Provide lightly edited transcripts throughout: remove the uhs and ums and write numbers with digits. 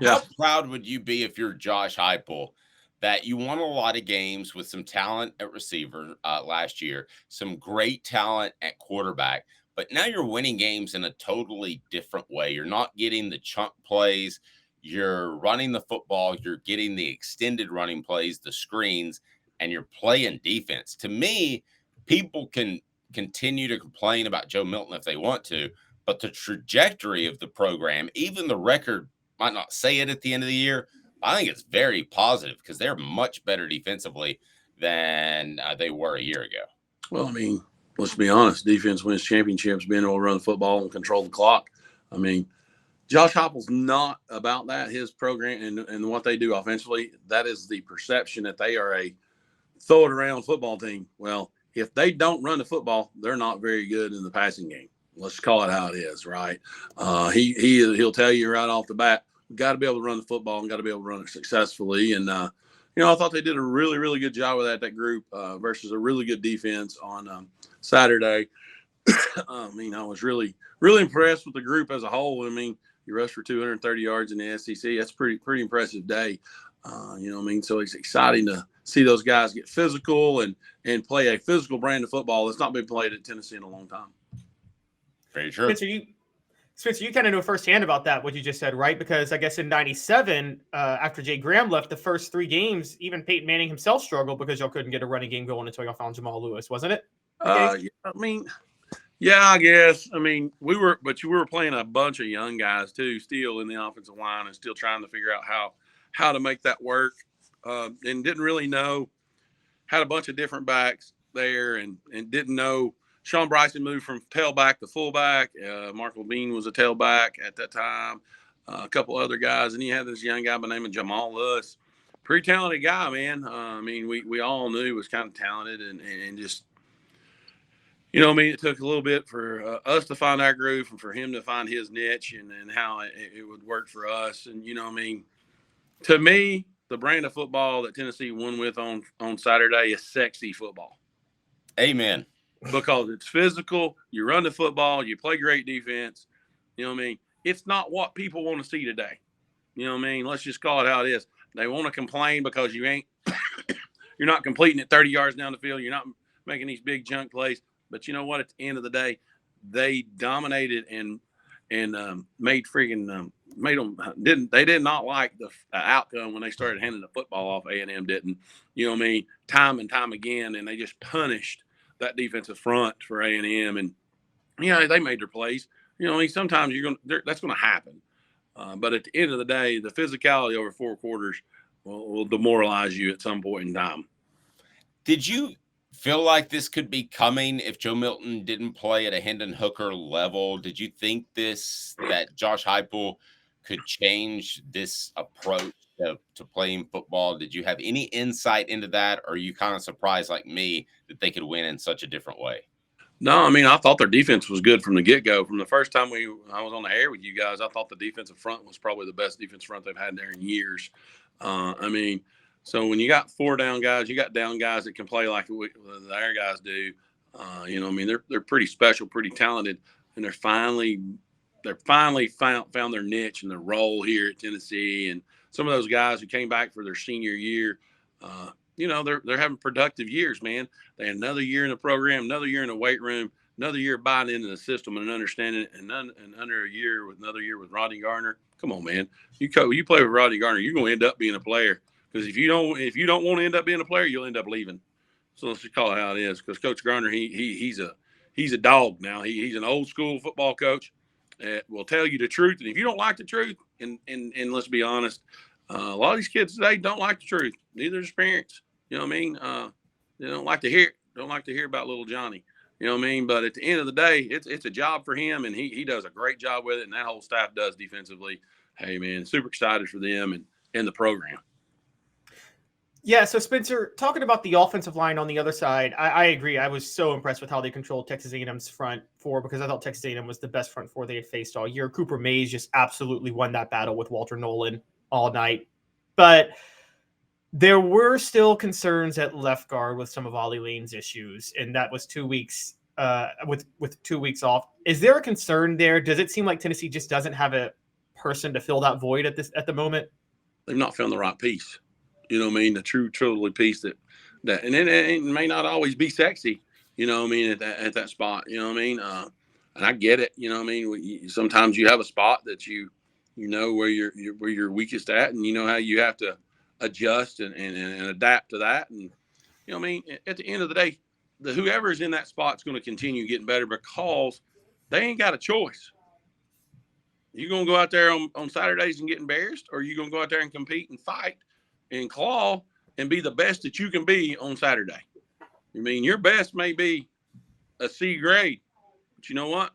Yeah. How proud would you be if you're Josh Heupel that you won a lot of games with some talent at receiver last year, some great talent at quarterback, but now you're winning games in a totally different way. You're not getting the chunk plays. You're running the football. You're getting the extended running plays, the screens, and you're playing defense. To me, people can continue to complain about Joe Milton if they want to, but the trajectory of the program, even the record might not say it at the end of the year. I think it's very positive because they're much better defensively than they were a year ago. Well, I mean, let's be honest. Defense wins championships, being able to run the football and control the clock. I mean, Josh Heupel's not about that. His program and what they do offensively, that is the perception that they are a throw it around football team. Well, if they don't run the football, they're not very good in the passing game. Let's call it how it is, right? He'll tell you right off the bat, we got to be able to run the football and got to be able to run it successfully. And I thought they did a really, really good job with that group versus a really good defense on Saturday. I mean, I was really, really impressed with the group as a whole. I mean, you rushed for 230 yards in the SEC. That's pretty impressive day. So it's exciting to see those guys get physical and play a physical brand of football that's not been played at Tennessee in a long time. Very true. Spencer, you kind of know firsthand about that, what you just said, right? Because I guess in 97, after Jay Graham left, the first 3 games, even Peyton Manning himself struggled because y'all couldn't get a running game going until y'all found Jamal Lewis, wasn't it? Yeah, I guess. I mean, you were playing a bunch of young guys too, still in the offensive line and still trying to figure out how to make that work. And didn't really know. Had a bunch of different backs there and didn't know. Sean Bryson moved from tailback to fullback. Mark Levine was a tailback at that time. A couple other guys, and he had this young guy by the name of Jamal Lewis. Pretty talented guy, man. I mean, we all knew he was kind of talented and just, it took a little bit for us to find our groove and for him to find his niche and how it would work for us. And, to me, the brand of football that Tennessee won with on Saturday is sexy football. Amen. Because it's physical, you run the football, you play great defense. It's not what people want to see today. Let's just call it how it is. They want to complain because you're not completing it 30 yards down the field. You're not making these big junk plays. But you know what? At the end of the day, they dominated and made them did not like the outcome when they started handing the football off. A&M didn't. Time and time again, and they just punished that defensive front for A&M, and they made their plays. Sometimes that's going to happen, but at the end of the day, the physicality over 4 quarters will demoralize you at some point in time. Did you feel like this could be coming if Joe Milton didn't play at a Hendon Hooker level? Did you think that Josh Heupel could change this approach to playing football? Did you have any insight into that, or are you kind of surprised like me that they could win in such a different way? No, I mean, I thought their defense was good from the get-go. From the first time I was on the air with you guys, I thought the defensive front was probably the best defensive front they've had there in years. So when you got 4 down guys, you got down guys that can play like the air guys do. They're pretty special, pretty talented, and they're finally found their niche and their role here at Tennessee. And some of those guys who came back for their senior year, they're having productive years, man. They had another year in the program, another year in the weight room, another year buying into the system and understanding it, and another year with Rodney Garner. Come on, man. You play with Rodney Garner, you're going to end up being a player. Because if you don't want to end up being a player, you'll end up leaving. So let's just call it how it is. Because Coach Garner, he's a dog now. He's an old school football coach that will tell you the truth. And if you don't like the truth, and let's be honest, a lot of these kids today don't like the truth. Neither does parents. You know what I mean? They don't like to hear about little Johnny. You know what I mean? But at the end of the day, it's a job for him, and he does a great job with it, and that whole staff does defensively. Hey, man, super excited for them and the program. Yeah, so Spencer, talking about the offensive line on the other side, I agree. I was so impressed with how they controlled Texas A&M's front 4 because I thought Texas A&M was the best front 4 they had faced all year. Cooper Mays just absolutely won that battle with Walter Nolan all night. But there were still concerns at left guard with some of Ollie Lane's issues, and that was 2 weeks with 2 weeks off. Is there a concern there? Does it seem like Tennessee just doesn't have a person to fill that void at the moment? They've not found the right piece. You know what I mean? The truly piece that and it may not always be sexy. You know what I mean? At that spot. You know what I mean? And I get it. You know what I mean? Sometimes you have a spot that you know where you're weakest at, and you know how you have to adjust and adapt to that. And you know what I mean? At the end of the day, whoever's in that spot is going to continue getting better because they ain't got a choice. You going to go out there on Saturdays and get embarrassed, or you going to go out there and compete and fight and claw and be the best that you can be on Saturday? I mean, your best may be a C grade, but you know what?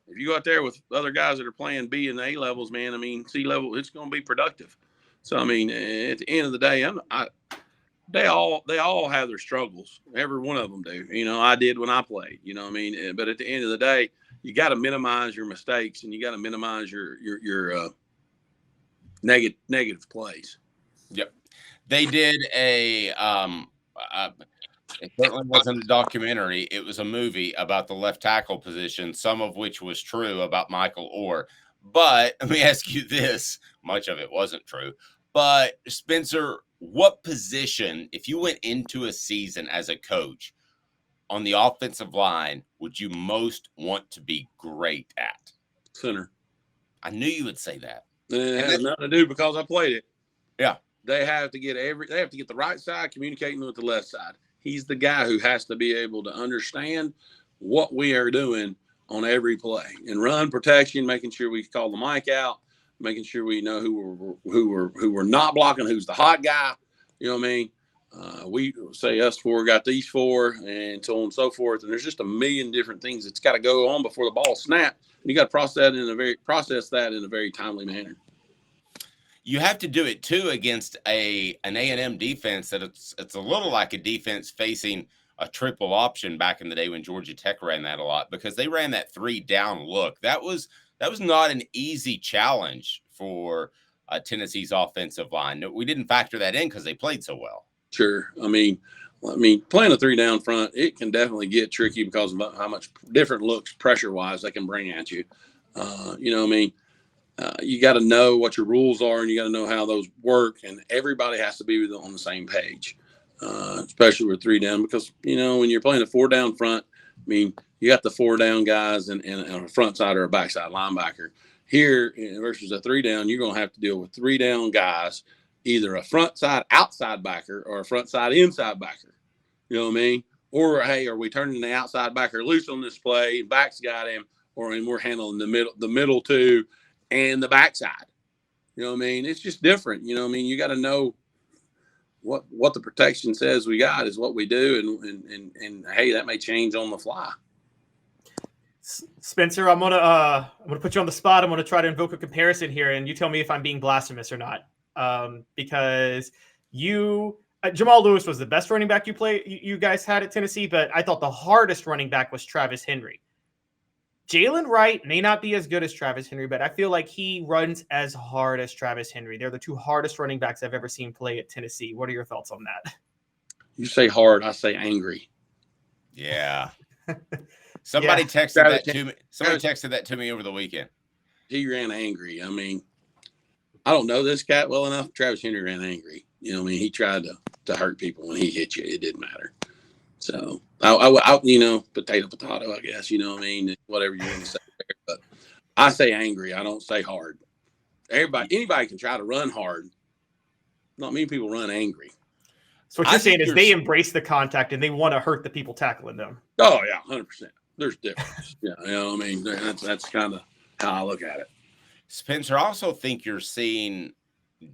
If you go out there with other guys that are playing B and A levels, man, I mean, C level, it's going to be productive. So, I mean, at the end of the day, they all have their struggles. Every one of them do. You know, I did when I played. You know what I mean? But at the end of the day, you got to minimize your mistakes, and you got to minimize your negative plays. Yep. They did it certainly wasn't a documentary. It was a movie about the left tackle position, some of which was true about Michael Orr. But let me ask you this. Much of it wasn't true. But Spencer, what position, if you went into a season as a coach on the offensive line, would you most want to be great at? Center. I knew you would say that. It has nothing to do because I played it. Yeah. They have to get the right side communicating with the left side. He's the guy who has to be able to understand what we are doing on every play and run protection, making sure we call the mic out, making sure we know who we're not blocking, who's the hot guy. You know what I mean? We say us four got these four, and so on and so forth. And there's just a million different things that's got to go on before the ball snaps. And you got to process that in a very timely manner. You have to do it too against an A&M defense that it's a little like a defense facing a triple option back in the day when Georgia Tech ran that a lot, because they ran that 3-down look. That was not an easy challenge for Tennessee's offensive line. We didn't factor that in because they played so well. Sure. I mean, playing a 3-down front, it can definitely get tricky because of how much different looks pressure-wise they can bring at you. You know what I mean? You got to know what your rules are, and you got to know how those work, and everybody has to be on the same page, especially with 3-down, because, you know, when you're playing a 4-down front, I mean, you got the 4-down guys and a front side or a backside linebacker. Here versus a 3-down, you're going to have to deal with 3-down guys, either a front side outside backer or a front side inside backer. You know what I mean? Or, hey, are we turning the outside backer loose on this play? Back's got him, and we're handling the middle too, and the backside. You know what I mean? It's just different. You know what I mean? You got to know what the protection says we got is what we do, and hey, that may change on the fly. Spencer, I'm gonna put you on the spot. I'm gonna try to invoke a comparison here, and you tell me if I'm being blasphemous or not. Because Jamal Lewis was the best running back you guys had at Tennessee, but I thought the hardest running back was Travis Henry. Jalen Wright may not be as good as Travis Henry, but I feel like he runs as hard as Travis Henry. They're the two hardest running backs I've ever seen play at Tennessee. What are your thoughts on that? You say hard, I say angry. Yeah. Somebody texted that to me. Somebody texted that to me over the weekend. He ran angry. I mean, I don't know this guy well enough. Travis Henry ran angry. You know what I mean? He tried to hurt people when he hit you. It didn't matter. So, I you know, potato, I guess, you know what I mean? Whatever you want to say there. But I say angry. I don't say hard. Anybody can try to run hard. Not many people run angry. So what you're saying is they embrace the contact and they want to hurt the people tackling them. Oh, yeah, 100%. There's difference. Yeah, you know what I mean? That's kind of how I look at it. Spencer, I also think you're seeing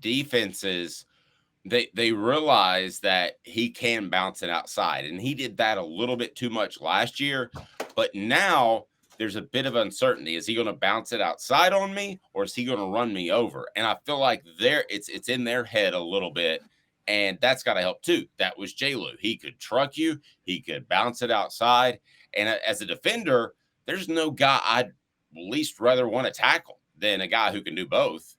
defenses – They realize that he can bounce it outside, and he did that a little bit too much last year. But now there's a bit of uncertainty. Is he going to bounce it outside on me, or is he going to run me over? And I feel like it's in their head a little bit, and that's got to help too. That was J-Lu. He could truck you. He could bounce it outside. And as a defender, there's no guy I'd least rather want to tackle than a guy who can do both.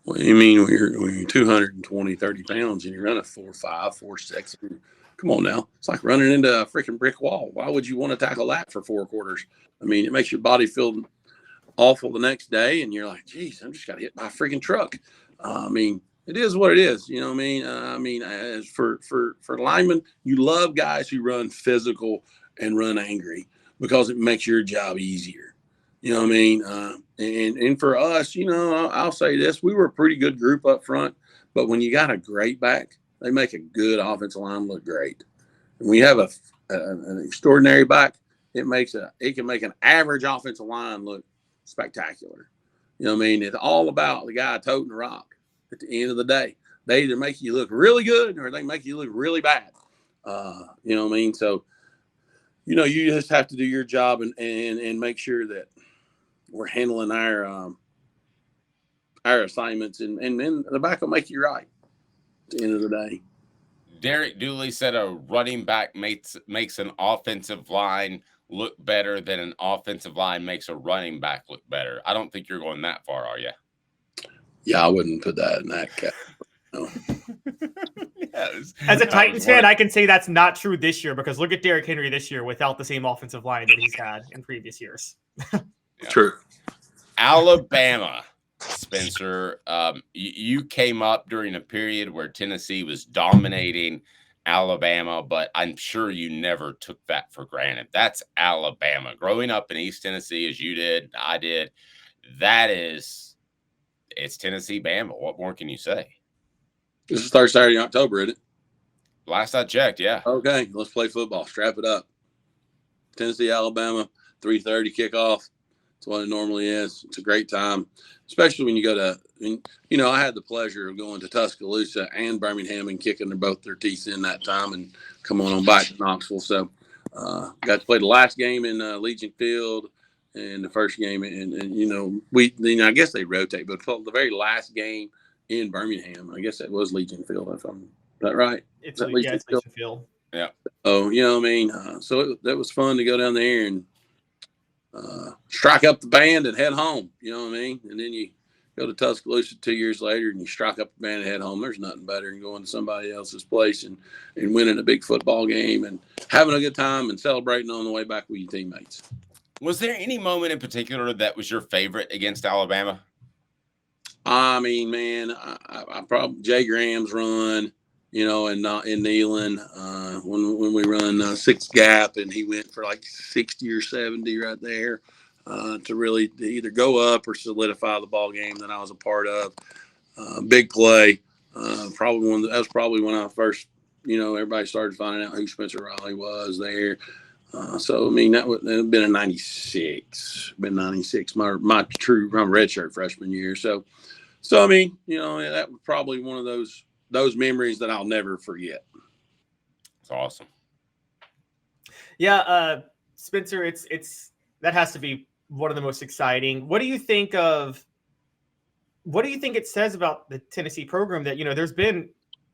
What do you mean when you're 220, 30 pounds and you run a 4.5, 4.6? Come on now. It's like running into a freaking brick wall. Why would you want to tackle that for 4 quarters? I mean, it makes your body feel awful the next day, and you're like, geez, I just got hit by a freaking truck. I mean, it is what it is. You know what I mean? As for linemen, you love guys who run physical and run angry because it makes your job easier. You know what I mean? And for us, you know, I'll say this: we were a pretty good group up front, but when you got a great back, they make a good offensive line look great. When we have an extraordinary back, it can make an average offensive line look spectacular. You know what I mean? It's all about the guy toting the rock at the end of the day. They either make you look really good or they make you look really bad. You know what I mean? So, you know, you just have to do your job and make sure that we're handling our assignments, and then the back will make you right at the end of the day. Derek Dooley said a running back makes an offensive line look better than an offensive line makes a running back look better. I don't think you're going that far, are you? Yeah, I wouldn't put that in that category. No. As a Titans fan, I can say that's not true this year, because look at Derrick Henry this year without the same offensive line that he's had in previous years. Yeah. True. Alabama, Spencer, you came up during a period where Tennessee was dominating Alabama, but I'm sure you never took that for granted. That's Alabama. Growing up in East Tennessee, as you did, I did, it's Tennessee Bama. What more can you say? This is third Saturday in October, isn't it? Last I checked, yeah. Okay, let's play football. Strap it up. Tennessee, Alabama, 3:30 kickoff. That's what it normally is. It's a great time, especially when you go to, you know, I had the pleasure of going to Tuscaloosa and Birmingham and kicking both their teeth in that time and coming on back to Knoxville. So got to play the last game in Legion Field and the first game. And you know, I guess they rotate, but the very last game in Birmingham, I guess that was Legion Field. Is that right? It's Legion Field. Yeah. Oh, you know what I mean? So that was fun to go down there and strike up the band and head home. You know what I mean? And then you go to Tuscaloosa 2 years later and you strike up the band and head home. There's nothing better than going to somebody else's place and winning a big football game and having a good time and celebrating on the way back with your teammates. Was there any moment in particular that was your favorite against Alabama? I mean, man, I probably Jay Graham's run, you know, and Nealon, when we run 6 gap and he went for like 60 or 70 right there to either go up or solidify the ball game that I was a part of. Big play. That was probably when I first, you know, everybody started finding out who Spencer Riley was there. So I mean that would have been in '96. Been '96, my redshirt freshman year. So I mean, you know, that was probably one of those memories that I'll never forget. It's awesome. Yeah, Spencer, it's that has to be one of the most exciting. What do you think it says about the Tennessee program that, you know, there's been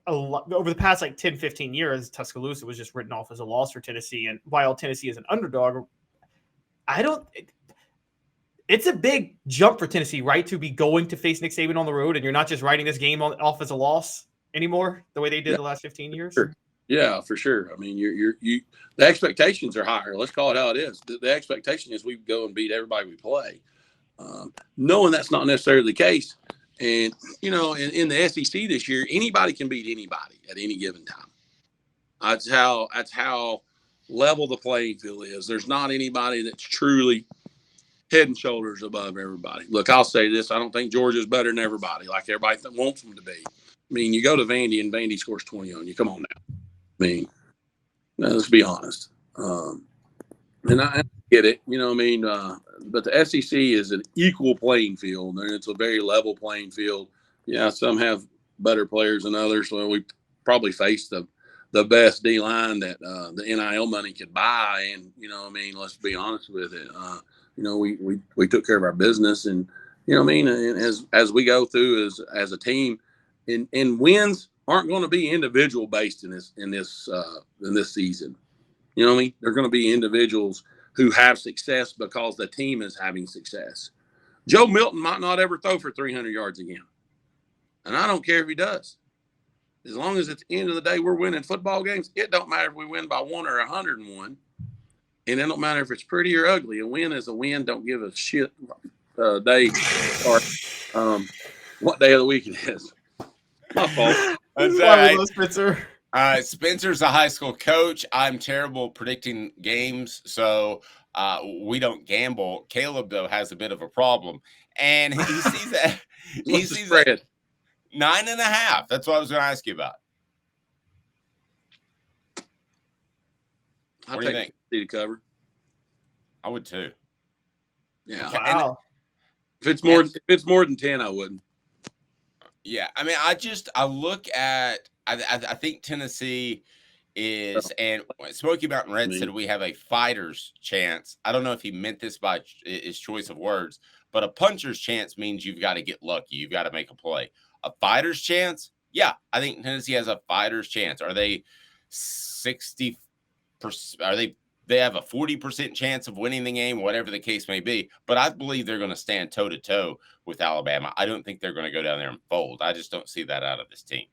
a lot over the past like 10, 15 years, Tuscaloosa was just written off as a loss for Tennessee. And while Tennessee is an underdog, it's a big jump for Tennessee, right? To be going to face Nick Saban on the road, and you're not just writing this game off as a loss anymore, the way they did the last 15 years. Sure. Yeah, for sure. I mean, the expectations are higher. Let's call it how it is. The expectation is we go and beat everybody we play. Knowing that's not necessarily the case. And, you know, in the SEC this year, anybody can beat anybody at any given time. That's how level the playing field is. There's not anybody that's truly head and shoulders above everybody. Look, I'll say this. I don't think Georgia's better than everybody, like everybody wants them to be. I mean, you go to Vandy and Vandy scores 20 on you. Come on now. I mean, let's be honest. And I get it, you know what I mean? But the SEC is an equal playing field, and it's a very level playing field. Yeah, some have better players than others, so we probably face the best D-line that the NIL money could buy. And, you know what I mean, let's be honest with it. You know, we took care of our business, and, you know what I mean, and as we go through as a team, and wins aren't going to be individual based in this season. You know what I mean? They're going to be individuals who have success because the team is having success. Joe Milton might not ever throw for 300 yards again. And I don't care if he does. As long as at the end of the day we're winning football games, it don't matter if we win by 1 or 101. And it don't matter if it's pretty or ugly. A win is a win. Don't give a shit day or what day of the week it is. My fault. This is That's why we all right. love Spencer. Spencer's a high school coach. I'm terrible predicting games, so we don't gamble. Caleb, though, has a bit of a problem, and he sees that he What's the sees that spread? 9.5. That's what I was going to ask you about. I'll What do you take think? Tennessee to cover. I would too. Yeah. Okay. And- Wow. If it's more than 10, I wouldn't. Yeah, I mean, I look at I think Tennessee is, and Smoky Mountain Red said we have a fighter's chance. I don't know if he meant this by his choice of words, but a puncher's chance means you've got to get lucky. You've got to make a play. A fighter's chance, yeah, I think Tennessee has a fighter's chance. Are they 60%? Are they have a 40% chance of winning the game, whatever the case may be. But I believe they're going to stand toe to toe with Alabama. I don't think they're going to go down there and fold. I just don't see that out of this team.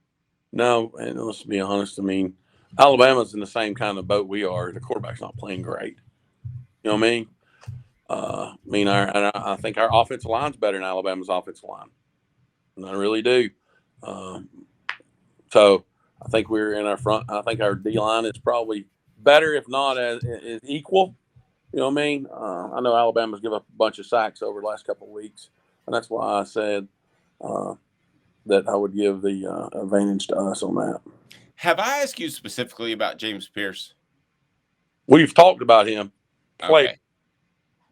No, and let's be honest. I mean, Alabama's in the same kind of boat we are. The quarterback's not playing great. You know what I mean? I think our offensive line's better than Alabama's offensive line. And I really do. So I think we're in our front. I think our D line is probably better, if not as equal. You know what I mean? I know Alabama's given up a bunch of sacks over the last couple of weeks, and that's why I said that I would give the advantage to us on that. Have I asked you specifically about James Pierce? We've talked about him. Okay.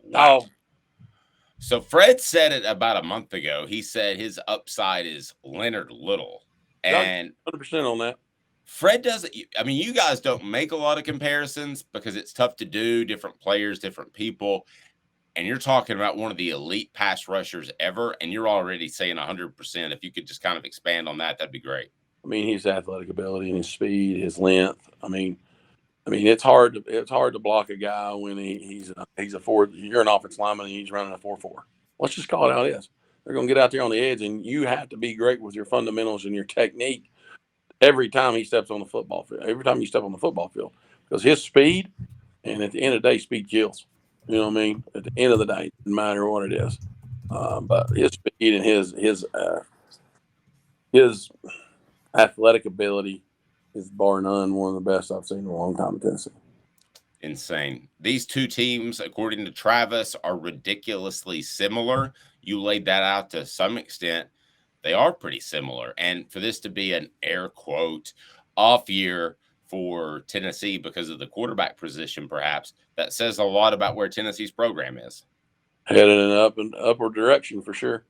Wow. So Fred said it about a month ago. He said his upside is Leonard Little. And 100% on that. Fred doesn't. I mean, you guys don't make a lot of comparisons because it's tough to do. Different players, different people. And you're talking about one of the elite pass rushers ever, and you're already saying 100%. If you could just kind of expand on that, that'd be great. I mean, his athletic ability and his speed, his length. I mean, it's hard to block a guy when he's a 4. You're an offensive lineman and he's running a 4.4. Let's just call it how it is. They're going to get out there on the edge, and you have to be great with your fundamentals and your technique every time he steps on the football field. Every time you step on the football field, because his speed, and at the end of the day, speed kills. You know what I mean? At the end of the day, no matter what it is, but his speed and his athletic ability is bar none one of the best I've seen in a long time in Tennessee. Insane. These two teams, according to Travis, are ridiculously similar. You laid that out to some extent. They are pretty similar. And for this to be an air quote off year for Tennessee because of the quarterback position, perhaps, that says a lot about where Tennessee's program is. Headed in an upward direction for sure.